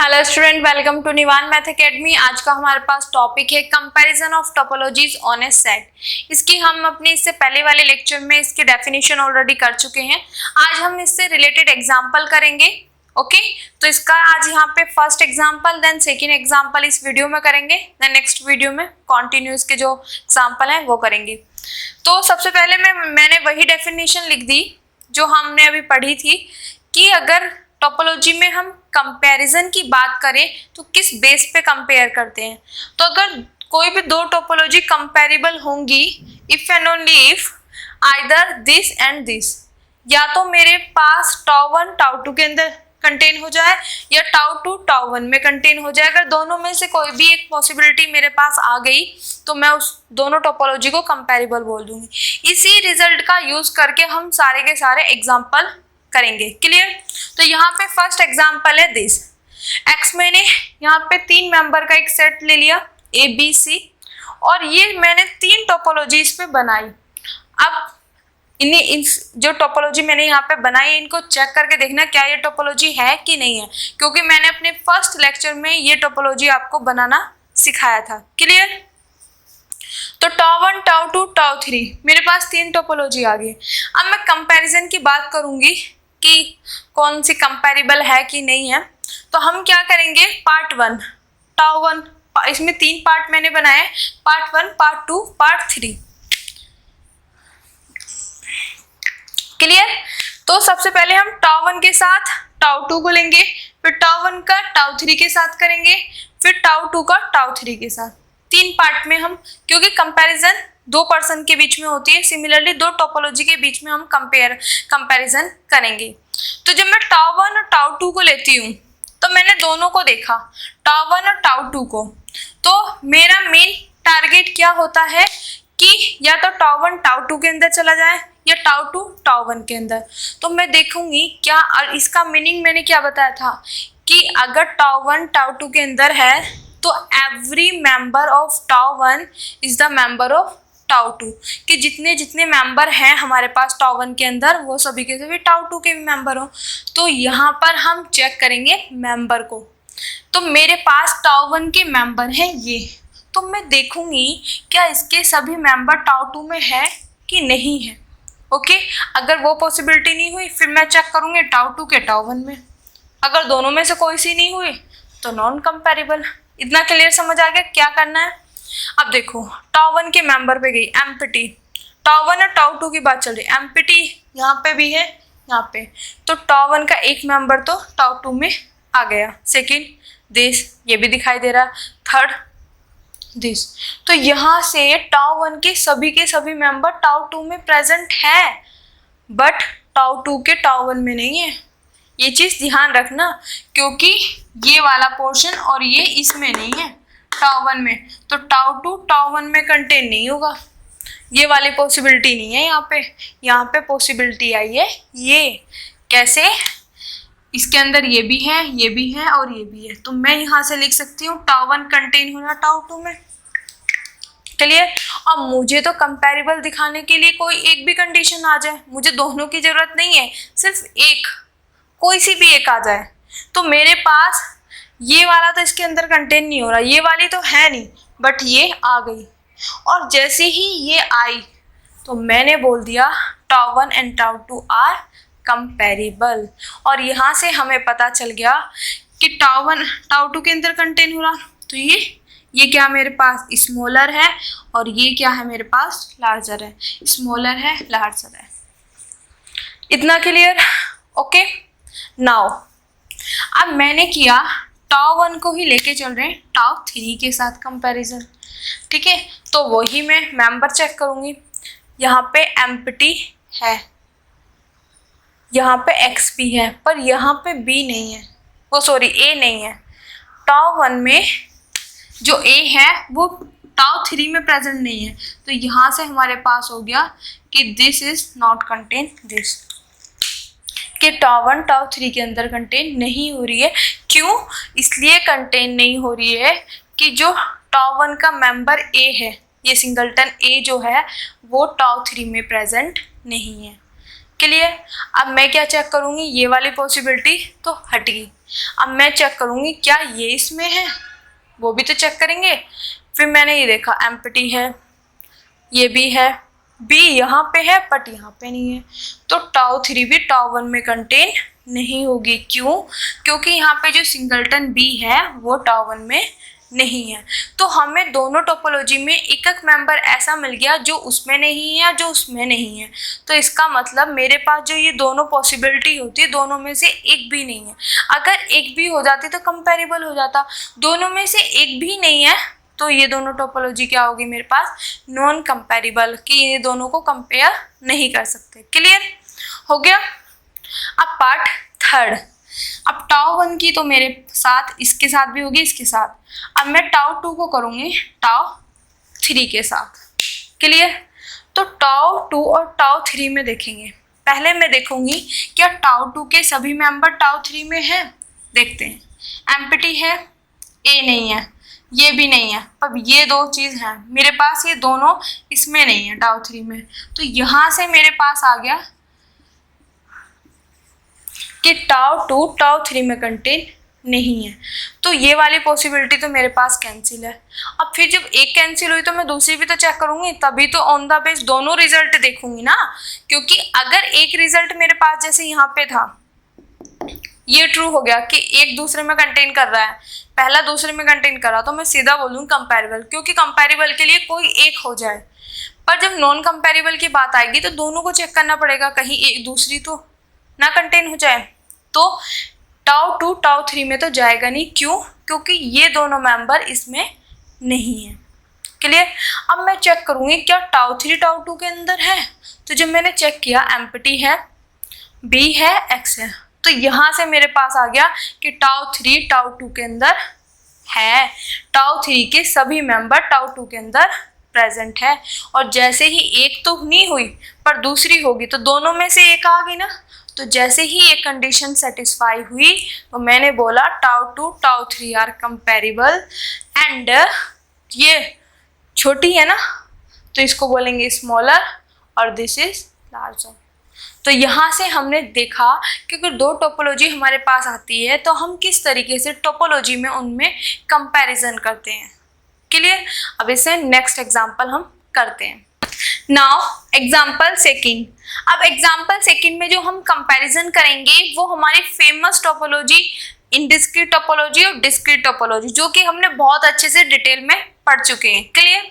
Hello student, welcome to Nivan math academy. आज का हमारे पास टॉपिक है comparison of topologies on a set. इसकी हम अपने इससे पहले वाले लेक्चर में इसकी डेफिनेशन ऑलरेडी कर चुके हैं। आज हम इससे रिलेटेड एग्जांपल करेंगे। ओके, तो इसका आज यहाँ पे first example, then second example इस वीडियो में करेंगे, देन नेक्स्ट वीडियो में कॉन्टिन्यूस के जो एग्जांपल हैं वो करेंगे। तो सबसे पहले मैंने वही डेफिनेशन लिख दी जो हमने अभी पढ़ी थी कि अगर टोपोलॉजी में हम कंपैरिजन की बात करें तो किस बेस पे कंपेयर करते हैं। तो अगर कोई भी दो टोपोलॉजी कंपैरेबल होंगी if and only if either this and this, या तो मेरे पास टाउ 1 टाउ 2 के अंदर कंटेन हो जाए या टाउ 2 टाउ 1 में कंटेन हो जाए। अगर दोनों में से कोई भी एक पॉसिबिलिटी मेरे पास आ गई तो मैं उस दोनों टोपोलॉजी को कंपैरेबल बोल दूंगी। इसी रिजल्ट का यूज करके हम सारे के सारे एग्जाम्पल करेंगे। क्लियर? तो यहाँ पे फर्स्ट एग्जांपल है दिस एक्स। मैंने यहाँ पे 3 मेंबर का एक सेट ले लिया ए बी सी, और ये मैंने 3 टोपोलॉजी इस पे बनाई। अब इन्हें जो टोपोलॉजी मैंने यहाँ पे बनाई है इनको चेक करके देखना क्या ये टोपोलॉजी है कि नहीं है, क्योंकि मैंने अपने फर्स्ट लेक्चर में ये टोपोलॉजी आपको बनाना सिखाया था। क्लियर? तो टाउ 1 टाउ 2 टाउ 3 मेरे पास 3 टोपोलॉजी आ गई। अब मैं कंपैरिजन की बात करूंगी कि कौन सी कंपैरेबल है कि नहीं है। तो हम क्या करेंगे, पार्ट 1 टाउ 1, इसमें 3 पार्ट मैंने बनाए, पार्ट 1 पार्ट 2 पार्ट 3। क्लियर? तो सबसे पहले हम टाउ 1 के साथ टाउ 2 को लेंगे, फिर टाउ 1 का टाउ 3 के साथ करेंगे, फिर टाउ 2 का टाउ 3 के साथ। 3 पार्ट में हम, क्योंकि कंपैरिजन 2 पर्सन के बीच में होती है, सिमिलरली 2 टोपोलॉजी के बीच में हम कंपैरिजन करेंगे। तो जब मैं टाउ 1 और टाउ 2 को लेती हूँ तो मैंने दोनों को देखा, टाउ 1 और टाउ 2 को। तो मेरा मेन टारगेट क्या होता है कि या तो टाउ 1 टाउ 2 के अंदर चला जाए या टाउ 2 टाउ 1 के अंदर। तो मैं देखूंगी क्या, और इसका मीनिंग मैंने क्या बताया था कि अगर टाउ 1 टाउ 2 के अंदर है तो every member of tau 1 is the member of tau 2, कि जितने जितने मेंबर हैं हमारे पास टाउ 1 के अंदर वो सभी के सभी टाउ 2 के भी मेंबर हो। तो यहाँ पर हम चेक करेंगे मेंबर को। तो मेरे पास टाउ 1 के मेंबर हैं ये, तो मैं देखूंगी क्या इसके सभी मेंबर टाउ 2 में है कि नहीं है। ओके, अगर वो पॉसिबिलिटी नहीं हुई फिर मैं चेक करूंगी टाउ 2 के टाउ 1 में। अगर दोनों में से कोई सी नहीं हुई तो नॉन कंपैरेबल। इतना क्लियर समझ आ गया क्या करना है? अब देखो, टाउ 1 के मेंबर पे गई एम्प्टी, टाउ 1 और टाउ 2 की बात चल रही, एम्प्टी यहाँ पे भी है यहाँ पे। तो टाउ 1 का एक मेंबर तो टाउ 2 में आ गया, सेकंड दिस ये भी दिखाई दे रहा, थर्ड दिस। तो यहाँ से टाउ 1 के सभी मेंबर टाउ 2 में प्रेजेंट है, बट टाउ 2 के टाउ 1 में नहीं है। ये चीज़ ध्यान रखना, क्योंकि ये वाला पोर्शन और ये इसमें नहीं है टाउ 1 में, तो टाउ 2 टाउ 1 में कंटेन नहीं होगा। ये वाली पॉसिबिलिटी नहीं है यहाँ पे पॉसिबिलिटी आई है ये। कैसे? इसके अंदर ये भी है और ये भी है, तो मैं यहाँ से लिख सकती हूँ टाउ 1 कंटेन होना टाउ 2 में। क्लियर? और मुझे तो कंपैरेबल दिखाने के लिए कोई एक भी कंडीशन आ जाए, मुझे दोनों की जरूरत नहीं है, सिर्फ एक, कोई सी भी एक आ जाए। तो मेरे पास ये वाला तो इसके अंदर कंटेन नहीं हो रहा, ये वाली तो है नहीं, बट ये आ गई। और जैसे ही ये आई तो मैंने बोल दिया tau 1 and tau 2 are comparable. और यहाँ से हमें पता चल गया कि टाउ 1 टाउ 2 के अंदर कंटेन हो रहा, तो ये क्या मेरे पास स्मॉलर है और ये क्या है मेरे पास लार्जर है, स्मॉलर है लार्जर है। इतना क्लियर? ओके, नाउ अब मैंने किया टाउ 1 को ही लेके चल रहे हैं टाउ 3 के साथ कंपैरिजन। ठीक है, तो वही मैं मेंबर चेक करूंगी। यहाँ पे एम्प्टी है, यहाँ पे एक्स भी है, पर यहाँ पे बी नहीं है, वो सॉरी ए नहीं है। टाउ 1 में जो ए है वो टाउ 3 में प्रेजेंट नहीं है, तो यहाँ से हमारे पास हो गया कि this is not contain this, कि टाउ 1 टाउ 3 के अंदर कंटेन नहीं हो रही है। क्यों? इसलिए कंटेन नहीं हो रही है कि जो टाउ 1 का मेंबर ए है, ये सिंगलटन ए जो है वो टाउ 3 में प्रेजेंट नहीं है। क्लियर। अब मैं क्या चेक करूंगी, ये वाली पॉसिबिलिटी तो हट गई। अब मैं चेक करूंगी क्या ये इसमें है, वो भी तो चेक करेंगे। फिर मैंने ये देखा एम्प्टी है, ये भी है, बी यहाँ पे है बट यहाँ पे नहीं है, तो टाउ 3 भी टाउ 1 में कंटेन नहीं होगी। क्यों? क्योंकि यहाँ पे जो सिंगलटन बी है वो टाउ 1 में नहीं है। तो हमें दोनों टोपोलॉजी में एक एक मेंबर ऐसा मिल गया जो उसमें नहीं है, जो उसमें नहीं है। तो इसका मतलब मेरे पास जो ये दोनों पॉसिबिलिटी होती है, दोनों में से एक भी नहीं है। अगर एक भी हो जाती तो कंपेरेबल हो जाता, दोनों में से एक भी नहीं है, तो ये दोनों टोपोलॉजी क्या होगी मेरे पास, नॉन कंपेरेबल, कि ये दोनों को कंपेयर नहीं कर सकते। क्लियर हो गया। अब पार्ट थर्ड, अब टाउ 1 की तो मेरे साथ इसके साथ भी होगी, इसके साथ। अब मैं टाउ 2 को करूंगी टाउ 3 के साथ। क्लियर। तो टाउ 2 और टाउ 3 में देखेंगे। पहले मैं देखूंगी क्या टाउ 2 के सभी मेंबर टाउ 3 में है। देखते हैं, एम्प्टी है, ए नहीं है, ये भी नहीं है। अब ये दो चीज है मेरे पास, ये दोनों इसमें नहीं है टाउ 3 में। तो यहां से मेरे पास आ गया कि टाउ 2 टाउ 3 में कंटेन नहीं है। तो ये वाली पॉसिबिलिटी तो मेरे पास कैंसिल है। अब फिर जब एक कैंसिल हुई तो मैं दूसरी भी तो चेक करूंगी, तभी तो ऑन द बेस दोनों रिजल्ट देखूंगी ना। क्योंकि अगर एक रिजल्ट मेरे पास जैसे यहाँ पे था, ये ट्रू हो गया कि एक दूसरे में कंटेन कर रहा है, पहला दूसरे में कंटेन कर रहा, तो मैं सीधा बोलूँगी कंपेरेबल, क्योंकि कंपेरेबल के लिए कोई एक हो जाए। पर जब नॉन कंपेरेबल की बात आएगी तो दोनों को चेक करना पड़ेगा, कहीं एक दूसरी तो ना कंटेन हो जाए। तो टाउ 2 टाउ 3 में तो जाएगा नहीं। क्यों? क्योंकि ये दोनों मेंबर इसमें नहीं है। क्लियर। अब मैं चेक करूंगी क्या टाउ 3 टाउ 2 के अंदर है। तो जब मैंने चेक किया, एम्प्टी है, बी है, एक्स है, तो यहाँ से मेरे पास आ गया कि टाउ 3 टाउ 2 के अंदर है। टाउ 3 के सभी मेंबर टाउ 2 के अंदर प्रेजेंट है। और जैसे ही एक तो नहीं हुई पर दूसरी होगी, तो दोनों में से एक आ गई ना। तो जैसे ही एक कंडीशन सेटिस्फाई हुई तो मैंने बोला tau 2 tau 3 are comparable and ये छोटी है ना, तो इसको बोलेंगे स्मॉलर और दिस इज लार्जर। तो यहाँ से हमने देखा कि अगर दो टोपोलॉजी हमारे पास आती है तो हम किस तरीके से टोपोलॉजी में उनमें कंपैरिजन करते हैं। क्लियर। अब इसे नेक्स्ट एग्जांपल हम करते हैं। Now example second. अब एग्जाम्पल सेकंड में जो हम कंपैरिजन करेंगे वो हमारी फेमस टोपोलॉजी इनडिस्क्रीट टोपोलॉजी और डिस्क्रीट टोपोलॉजी, जो कि हमने बहुत अच्छे से डिटेल में पढ़ चुके हैं। क्लियर।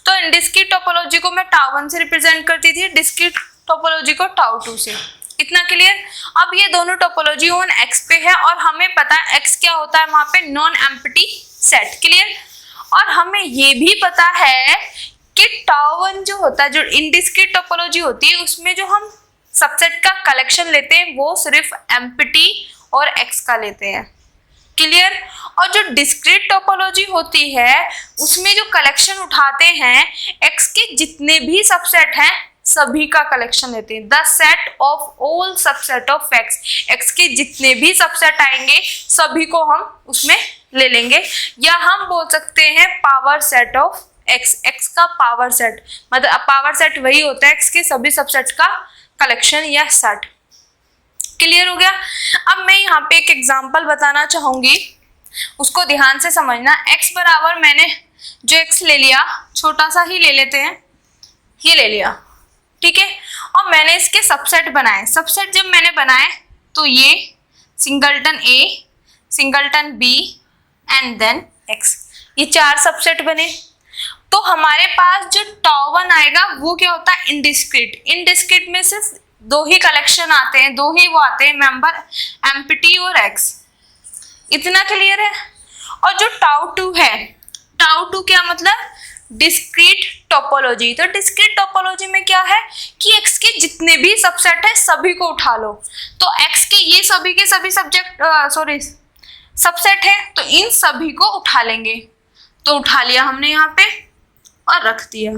तो इनडिस्क्रीट टोपोलॉजी को मैं टाउ 1 से रिप्रेजेंट करती थी, डिस्क्रीट टोपोलॉजी को टाउ 2 से। इतना क्लियर। अब ये दोनों टोपोलॉजी ऑन एक्स पे है और हमें पता है एक्स क्या होता है वहां पे, नॉन एम्प्टी सेट। क्लियर। और हमें ये भी पता है कि टाउ 1 जो होता है, जो इनडिस्क्रीट टोपोलॉजी होती है, उसमें जो हम सबसेट का कलेक्शन लेते हैं वो सिर्फ एम्प्टी और एक्स का लेते हैं। क्लियर। और जो डिस्क्रीट टोपोलॉजी होती है उसमें जो कलेक्शन उठाते हैं एक्स के जितने भी सबसेट हैं सभी का कलेक्शन लेते हैं। The set of all subset of x, x के जितने भी सबसेट आएंगे सभी को हम उसमें ले लेंगे। या हम बोल सकते हैं power set of x, x का पावर सेट, मतलब पावर सेट वही होता है एक्स के सभी सबसेट का कलेक्शन या सेट। क्लियर हो गया। अब मैं यहाँ पे एक एग्जांपल बताना चाहूंगी, उसको ध्यान से समझना। x बराबर मैंने जो x ले लिया, छोटा सा ही ले लेते हैं, ये ले लिया, ठीक है। और मैंने इसके सबसेट बनाए। सबसेट जब मैंने बनाए तो ये singleton a, singleton b and then x, ये 4 सबसेट बने। तो हमारे पास जो टाउ 1 आएगा वो क्या होता है, इनडिस्क्रीट। इनडिस्क्रीट में सिर्फ 2 ही कलेक्शन आते हैं, 2 ही वो आते हैं मेंबर, एम्प्टी और एक्स। इतना क्लियर है। और जो टाउ 2 है, टाउ 2 क्या मतलब, डिस्क्रीट टोपोलॉजी। तो डिस्क्रीट टोपोलॉजी में क्या है कि एक्स के जितने भी सबसेट है सभी को उठा लो। तो एक्स के ये सभी के सभी सबसेट है, तो इन सभी को उठा लेंगे। तो उठा लिया हमने यहाँ पे और रख दिया।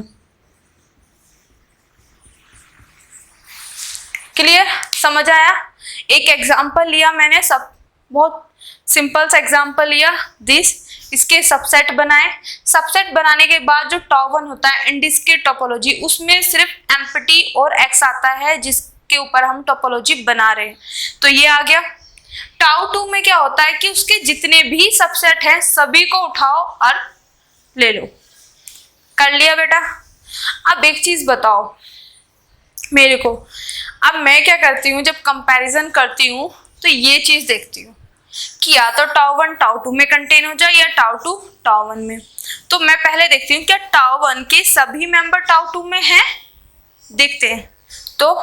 क्लियर, समझ आया। एक एग्जांपल लिया मैंने, सब बहुत सिंपल सा एग्जांपल लिया दिस, इसके सबसेट बनाए। सबसेट बनाने के बाद जो टाउ 1 होता है इनडिस्क्रीट टोपोलॉजी, उसमें सिर्फ एम्प्टी और एक्स आता है, जिस के ऊपर हम टोपोलॉजी बना रहे हैं। तो ये आ गया। टाउ 2 में क्या होता है कि उसके जितने भी सबसेट हैं सभी को उठाओ और ले लो। कर लिया बेटा। अब एक चीज बताओ मेरे को, अब मैं क्या करती हूँ जब कंपैरिजन करती हूँ तो ये चीज देखती हूँ कि या तो टाउ 1 टाउ 2 में कंटेन हो जाए या टाउ 2 टाउ 1 में। तो मैं पहले देखती हूँ क्या टाउ 1 के सभी मेंबर टाउ 2 में हैं, देखते हैं। तो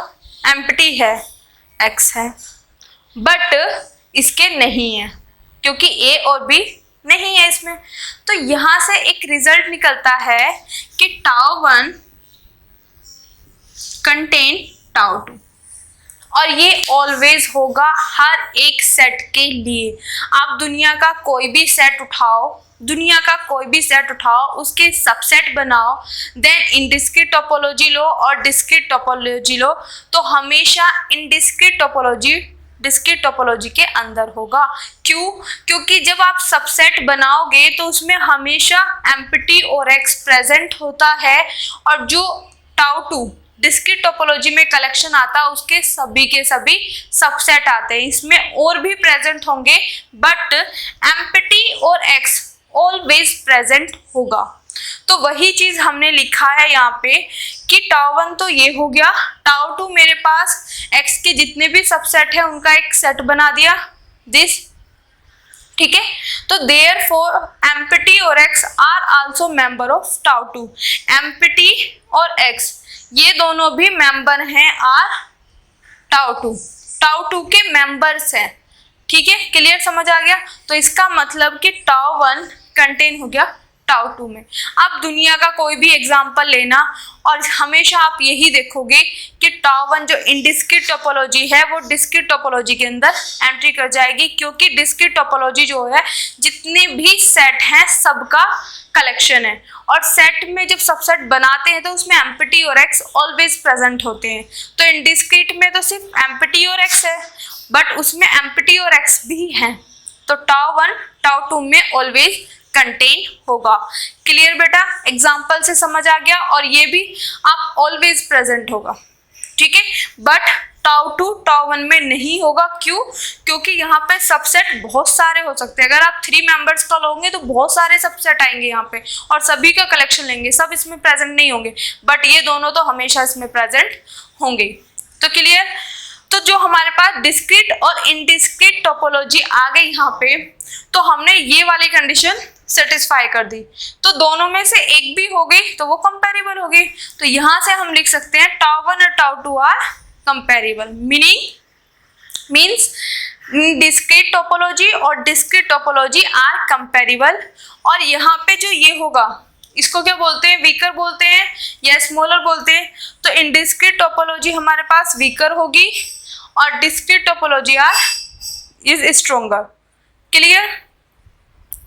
एम्प्टी है, x है, बट इसके नहीं है क्योंकि a और b नहीं है इसमें। तो यहां से एक रिजल्ट निकलता है कि टाउ 1 कंटेन टाउ 2, और ये ऑलवेज होगा हर एक सेट के लिए। आप दुनिया का कोई भी सेट उठाओ, उसके सबसेट बनाओ, देन इनडिस्क्रीट टोपोलॉजी लो और डिस्क्रीट टोपोलॉजी लो, तो हमेशा इनडिस्क्रीट टोपोलॉजी डिस्क्रीट टोपोलॉजी के अंदर होगा। क्यों? क्योंकि जब आप सबसेट बनाओगे तो उसमें हमेशा एम्प्टी और x प्रेजेंट होता है, और जो टाउ 2 डिस्क्रीट टोपोलॉजी में कलेक्शन आता है उसके सभी के सभी सबसेट आते हैं। इसमें और भी प्रेजेंट होंगे बट एम्प्टी और x ऑलवेज प्रेजेंट होगा। तो वही चीज हमने लिखा है यहाँ पे कि टाउ 1 तो ये हो गया, टाउ 2 मेरे पास x के जितने भी सबसेट है उनका एक सेट बना दिया दिस, ठीक है। तो देयरफॉर एम्प्टी और x are also member of tau 2। Empty और x ये दोनों भी मेंबर हैं आर टाउ 2 के मेंबर्स हैं, ठीक है। क्लियर, समझ आ गया। तो इसका मतलब कि टाउ 1 कंटेन हो गया टाउ 2 में। अब दुनिया का कोई भी एग्जांपल लेना और हमेशा आप यही देखोगे कि टाउ 1 जो इनडिस्क्रीट टोपोलॉजी है वो डिस्क्रीट टोपोलॉजी के अंदर एंट्री कर जाएगी, क्योंकि डिस्क्रीट टोपोलॉजी जो है जितने भी सेट हैं सबका कलेक्शन है, और सेट में जब सबसेट बनाते हैं तो उसमें एम्प्टी और x ऑलवेज प्रेजेंट होते हैं। तो इनडिस्क्रीट में तो सिर्फ एम्प्टी और x है, बट उसमें एम्प्टी और x भी हैं, तो टाउ 1 टाउ 2 में ऑलवेज कंटेन होगा। क्लियर बेटा, एग्जाम्पल से समझ आ गया। और ये भी आप ऑलवेज प्रेजेंट होगा, ठीक है। बट टाउ 2 टाउ 1 में नहीं होगा। क्यों? क्योंकि यहाँ पे सबसेट बहुत सारे हो सकते हैं। अगर आप 3 मेंबर्स का लोगे तो बहुत सारे सबसेट आएंगे यहाँ पे और सभी का कलेक्शन लेंगे, सब इसमें प्रेजेंट नहीं होंगे, बट ये दोनों तो हमेशा इसमें प्रेजेंट होंगे। तो क्लियर। तो जो हमारे पास डिस्क्रीट और इनडिस्क्रीट टोपोलॉजी आ गई यहाँ पे, तो हमने ये वाली कंडीशन सेटिस्फाई कर दी, तो दोनों में से एक भी हो गई तो वो कंपेरेबल हो गई। तो यहाँ से हम लिख सकते हैं टाउ 1 और tau 2 are comparable, means discrete topology और डिस्क्रीट टोपोलॉजी आर कंपेरेबल। और यहाँ पे जो ये होगा इसको क्या बोलते हैं, वीकर बोलते हैं या स्मॉलर बोलते हैं। तो इनडिस्क्रीट टोपोलॉजी हमारे पास वीकर होगी और discrete topology are is stronger. Clear.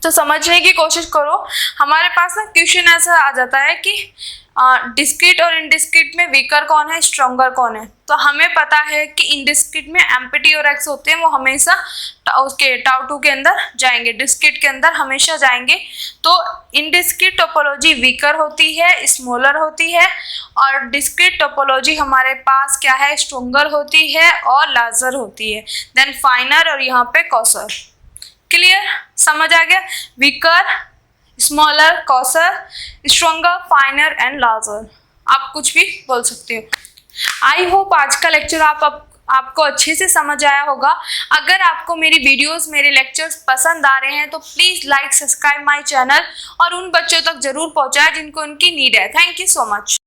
तो समझने की कोशिश करो। हमारे पास ना क्वेश्चन ऐसा आ जाता है कि डिस्क्रीट और इनडिस्क्रीट में वीकर कौन है, स्ट्रोंगर कौन है। तो हमें पता है कि इनडिस्क्रीट में एम्प्टी और x होते हैं, वो हमेशा उसके टाउ 2 के अंदर जाएंगे, डिस्क्रीट के अंदर हमेशा जाएंगे। तो इनडिस्क्रीट टोपोलॉजी वीकर होती है, स्मॉलर होती है, और डिस्क्रीट टोपोलॉजी हमारे पास क्या है, स्ट्रोंगर होती है और लार्जर होती है, देन फाइनर और यहाँ पे कॉसर। क्लियर, समझ आ गया। Weaker, smaller, coarser, stronger, finer and larger, आप कुछ भी बोल सकते हो। आई होप आज का लेक्चर आपको अच्छे से समझ आया होगा। अगर आपको मेरी वीडियोस, मेरे लेक्चर्स पसंद आ रहे हैं तो please like, subscribe my channel और उन बच्चों तक जरूर पहुंचाएं जिनको उनकी नीड है। Thank you so much.